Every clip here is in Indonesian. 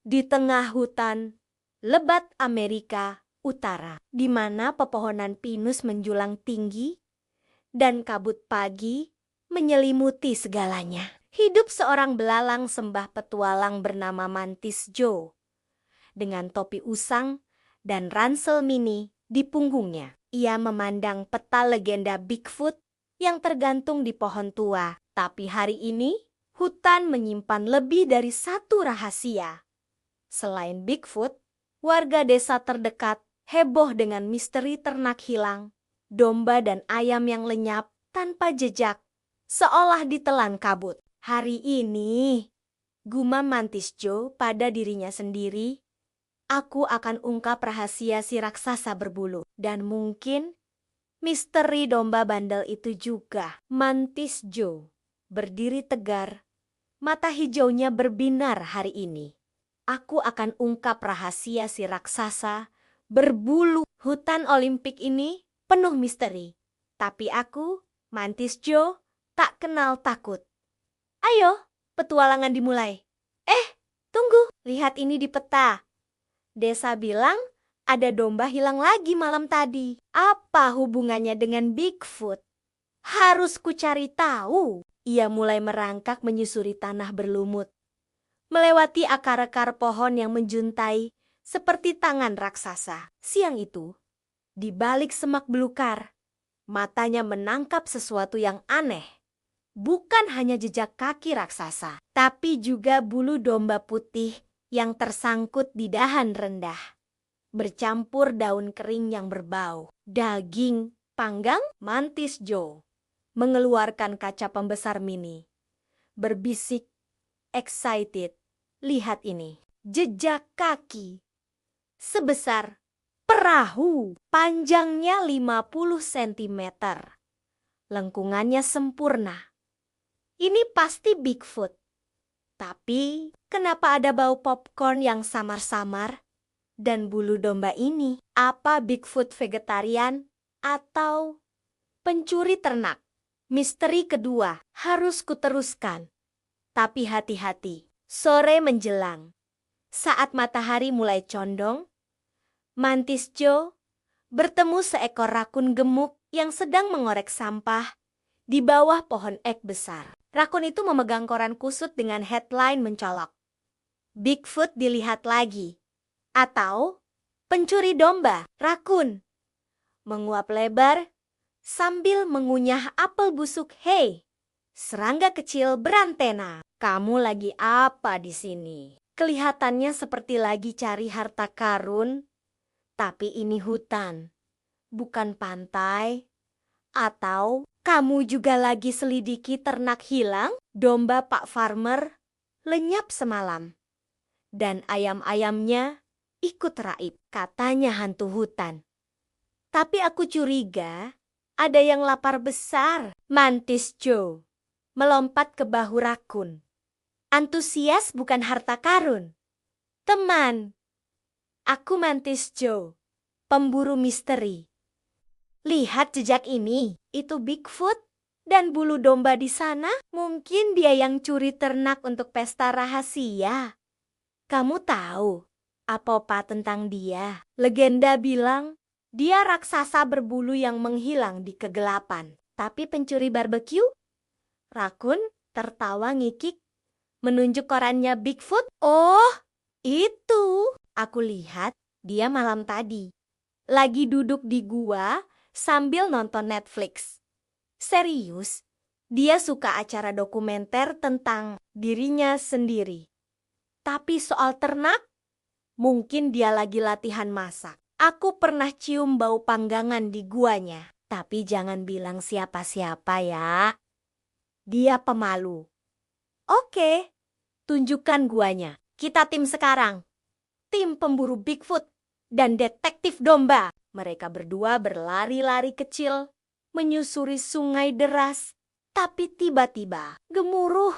Di tengah hutan lebat Amerika Utara, di mana pepohonan pinus menjulang tinggi dan kabut pagi menyelimuti segalanya, hidup seorang belalang sembah petualang bernama Mantis Joe dengan topi usang dan ransel mini di punggungnya. Ia memandang peta legenda Bigfoot yang tergantung di pohon tua. Tapi hari ini, hutan menyimpan lebih dari satu rahasia. Selain Bigfoot, warga desa terdekat heboh dengan misteri ternak hilang, domba dan ayam yang lenyap tanpa jejak, seolah ditelan kabut. Hari ini, gumam Mantis Joe pada dirinya sendiri, aku akan ungkap rahasia si raksasa berbulu. Dan mungkin misteri domba bandel itu juga. Mantis Joe berdiri tegar, mata hijaunya berbinar hari ini. Aku akan ungkap rahasia si raksasa berbulu. Hutan Olimpik ini penuh misteri. Tapi aku, Mantis Joe, tak kenal takut. Ayo, petualangan dimulai. Tunggu, lihat ini di peta. Desa bilang ada domba hilang lagi malam tadi. Apa hubungannya dengan Bigfoot? Harus ku cari tahu. Ia mulai merangkak menyusuri tanah berlumut, melewati akar-akar pohon yang menjuntai seperti tangan raksasa. Siang itu, di balik semak belukar, matanya menangkap sesuatu yang aneh. Bukan hanya jejak kaki raksasa, tapi juga bulu domba putih yang tersangkut di dahan rendah, bercampur daun kering yang berbau. Daging panggang. Mantis Joe mengeluarkan kaca pembesar mini, berbisik excited. Lihat ini, jejak kaki sebesar perahu, panjangnya 50 cm. Lengkungannya sempurna. Ini pasti Bigfoot. Tapi kenapa ada bau popcorn yang samar-samar? Dan bulu domba ini, apa Bigfoot vegetarian atau pencuri ternak? Misteri kedua harus kuteruskan. Tapi hati-hati, sore menjelang. Saat matahari mulai condong, Mantis Joe bertemu seekor rakun gemuk yang sedang mengorek sampah di bawah pohon ek besar. Rakun itu memegang koran kusut dengan headline mencolok, Bigfoot dilihat lagi. Atau pencuri domba. Rakun menguap lebar sambil mengunyah apel busuk. Hei, serangga kecil berantena. Kamu lagi apa di sini? Kelihatannya seperti lagi cari harta karun. Tapi ini hutan, bukan pantai. Atau kamu juga lagi selidiki ternak hilang? Domba Pak Farmer lenyap semalam. Dan ayam-ayamnya ikut raib, katanya hantu hutan. Tapi aku curiga ada yang lapar besar. Mantis Joe melompat ke bahu rakun. Antusias bukan harta karun. Teman, aku Mantis Joe, pemburu misteri. Lihat jejak ini, itu Bigfoot. Dan bulu domba di sana, mungkin dia yang curi ternak untuk pesta rahasia. Kamu tahu apa tentang dia? Legenda bilang dia raksasa berbulu yang menghilang di kegelapan. Tapi pencuri barbeque? Rakun tertawa ngikik, menunjuk korannya Bigfoot. Oh, itu. Aku lihat dia malam tadi lagi duduk di gua sambil nonton Netflix. Serius, dia suka acara dokumenter tentang dirinya sendiri. Tapi soal ternak, mungkin dia lagi latihan masak. Aku pernah cium bau panggangan di guanya. Tapi jangan bilang siapa-siapa ya. Dia pemalu. Oke, tunjukkan guanya. Kita tim sekarang. Tim pemburu Bigfoot dan detektif domba. Mereka berdua berlari-lari kecil, menyusuri sungai deras. Tapi tiba-tiba, gemuruh.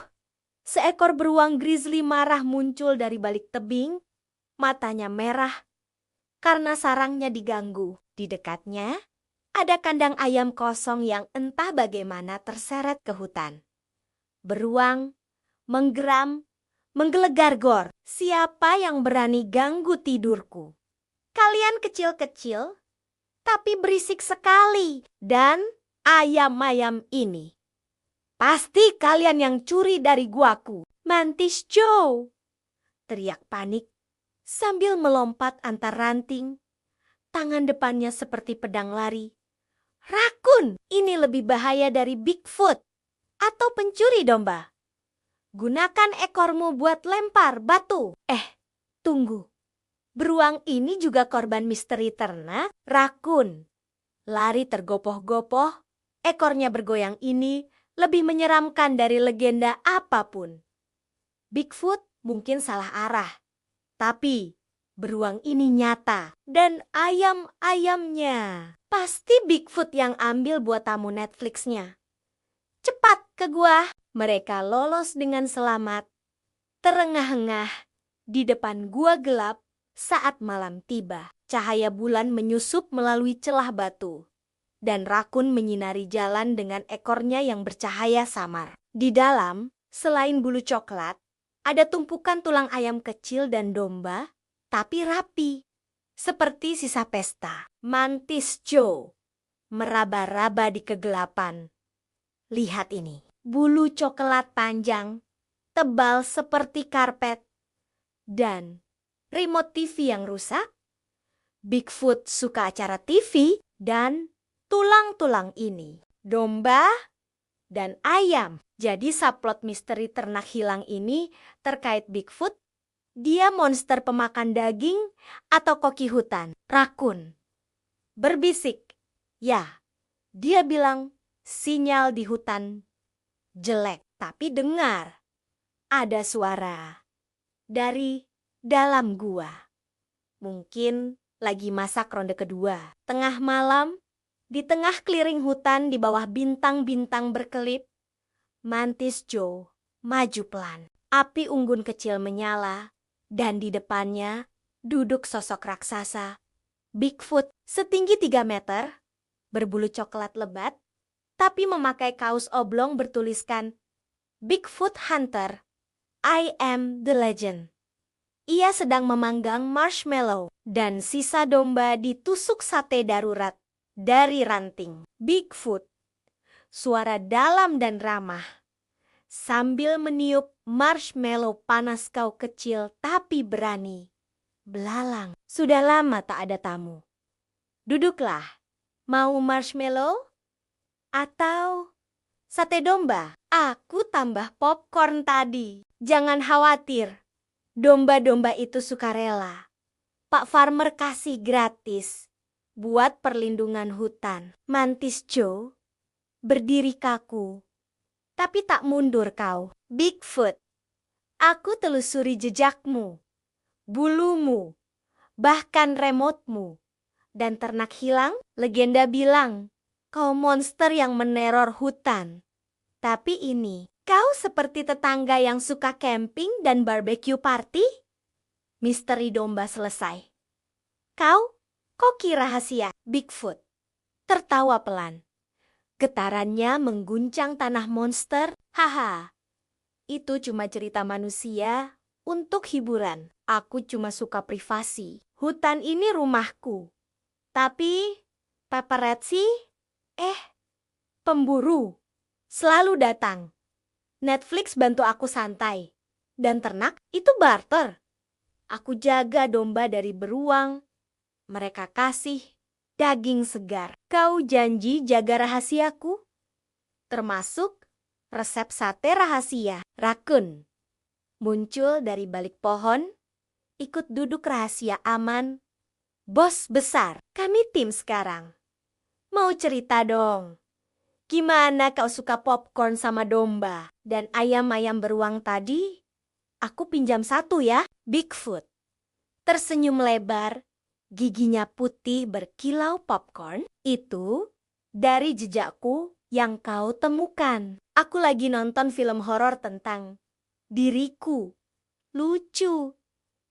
Seekor beruang grizzly marah muncul dari balik tebing. Matanya merah karena sarangnya diganggu. Di dekatnya, ada kandang ayam kosong yang entah bagaimana terseret ke hutan. Beruang menggeram, menggelegar gor. Siapa yang berani ganggu tidurku? Kalian kecil-kecil, tapi berisik sekali. Dan ayam-ayam ini, pasti kalian yang curi dari guaku. Mantis Joe, teriak panik sambil melompat antar ranting. Tangan depannya seperti pedang lari. Rakun, ini lebih bahaya dari Bigfoot atau pencuri domba. Gunakan ekormu buat lempar batu. Tunggu. Beruang ini juga korban misteri ternak, rakun. Lari tergopoh-gopoh, ekornya bergoyang ini lebih menyeramkan dari legenda apapun. Bigfoot mungkin salah arah, tapi beruang ini nyata. Dan ayam-ayamnya pasti Bigfoot yang ambil buat tamu Netflix-nya. Cepat ke gua. Mereka lolos dengan selamat, terengah-engah di depan gua gelap. Saat malam tiba, cahaya bulan menyusup melalui celah batu, dan rakun menyinari jalan dengan ekornya yang bercahaya samar. Di dalam, selain bulu coklat, ada tumpukan tulang ayam kecil dan domba, tapi rapi, seperti sisa pesta. Mantis Joe meraba-raba di kegelapan. Lihat ini, bulu coklat panjang, tebal seperti karpet, dan remote TV yang rusak. Bigfoot suka acara TV dan tulang-tulang ini. Domba dan ayam. Jadi subplot misteri ternak hilang ini terkait Bigfoot. Dia monster pemakan daging atau koki hutan. Rakun berbisik. Ya, dia bilang sinyal di hutan jelek. Tapi dengar, ada suara dari dalam gua. Mungkin lagi masak ronde kedua. Tengah malam, di tengah clearing hutan di bawah bintang-bintang berkelip, Mantis Joe maju pelan. Api unggun kecil menyala, dan di depannya duduk sosok raksasa. Bigfoot setinggi 3 meter, berbulu coklat lebat, tapi memakai kaos oblong bertuliskan Bigfoot Hunter, I am the legend. Ia sedang memanggang marshmallow dan sisa domba ditusuk sate darurat dari ranting. Bigfoot, suara dalam dan ramah, sambil meniup marshmallow panas kau kecil tapi berani. Belalang, sudah lama tak ada tamu. Duduklah, mau marshmallow? Atau sate domba? Aku tambah popcorn tadi. Jangan khawatir. Domba-domba itu sukarela. Pak Farmer kasih gratis buat perlindungan hutan. Mantis Joe berdiri kaku, tapi tak mundur kau. Bigfoot, aku telusuri jejakmu, bulumu, bahkan remotemu. Dan ternak hilang, legenda bilang kau monster yang meneror hutan. Tapi ini, kau seperti tetangga yang suka camping dan barbecue party? Misteri domba selesai. Kau, koki rahasia. Bigfoot tertawa pelan. Getarannya mengguncang tanah monster. Haha, itu cuma cerita manusia untuk hiburan. Aku cuma suka privasi. Hutan ini rumahku. Tapi paparazzi, pemburu, selalu datang. Netflix bantu aku santai. Dan ternak itu barter. Aku jaga domba dari beruang. Mereka kasih daging segar. Kau janji jaga rahasiaku? Termasuk resep sate rahasia. Rakun muncul dari balik pohon, ikut duduk rahasia aman. Bos besar, kami tim sekarang. Mau cerita dong. Gimana kau suka popcorn sama domba? Dan ayam-ayam beruang tadi, aku pinjam 1 ya. Bigfoot tersenyum lebar, giginya putih berkilau popcorn. Itu dari jejakku yang kau temukan. Aku lagi nonton film horor tentang diriku. Lucu,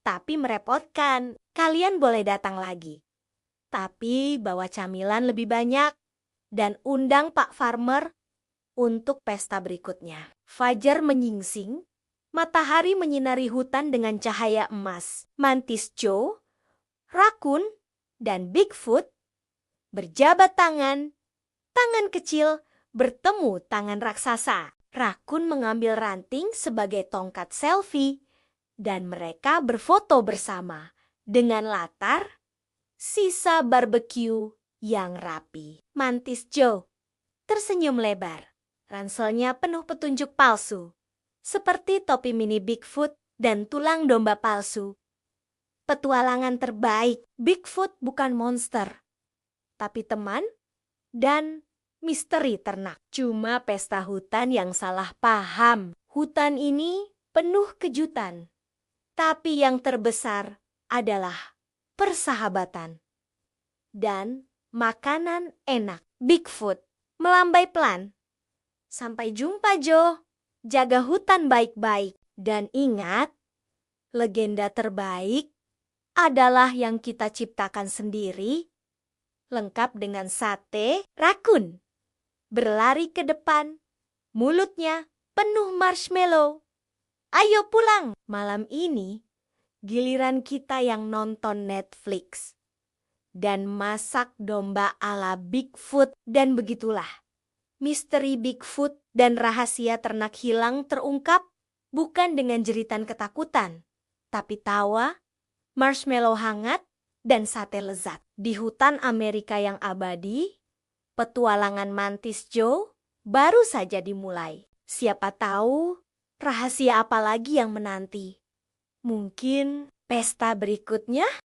tapi merepotkan. Kalian boleh datang lagi. Tapi bawa camilan lebih banyak. Dan undang Pak Farmer untuk pesta berikutnya. Fajar menyingsing, Matahari menyinari hutan dengan cahaya emas. Mantis Joe, Rakun, dan Bigfoot berjabat tangan. Tangan kecil bertemu tangan raksasa. Rakun mengambil ranting sebagai tongkat selfie, dan mereka berfoto bersama dengan latar sisa barbeque yang rapi. Mantis Joe tersenyum lebar. Ranselnya penuh petunjuk palsu, seperti topi mini Bigfoot dan tulang domba palsu. Petualangan terbaik. Bigfoot bukan monster, tapi teman dan misteri ternak. Cuma pesta hutan yang salah paham. Hutan ini penuh kejutan, tapi yang terbesar adalah persahabatan dan makanan enak. Bigfoot melambai pelan. Sampai jumpa, Joe. Jaga hutan baik-baik. Dan ingat, legenda terbaik adalah yang kita ciptakan sendiri, lengkap dengan sate. Rakun berlari ke depan, mulutnya penuh marshmallow. Ayo pulang. Malam ini, giliran kita yang nonton Netflix dan masak domba ala Bigfoot. Dan begitulah, misteri Bigfoot dan rahasia ternak hilang terungkap, bukan dengan jeritan ketakutan, tapi tawa, marshmallow hangat, dan sate lezat. Di hutan Amerika yang abadi, petualangan Mantis Joe baru saja dimulai. Siapa tahu rahasia apa lagi yang menanti? Mungkin pesta berikutnya?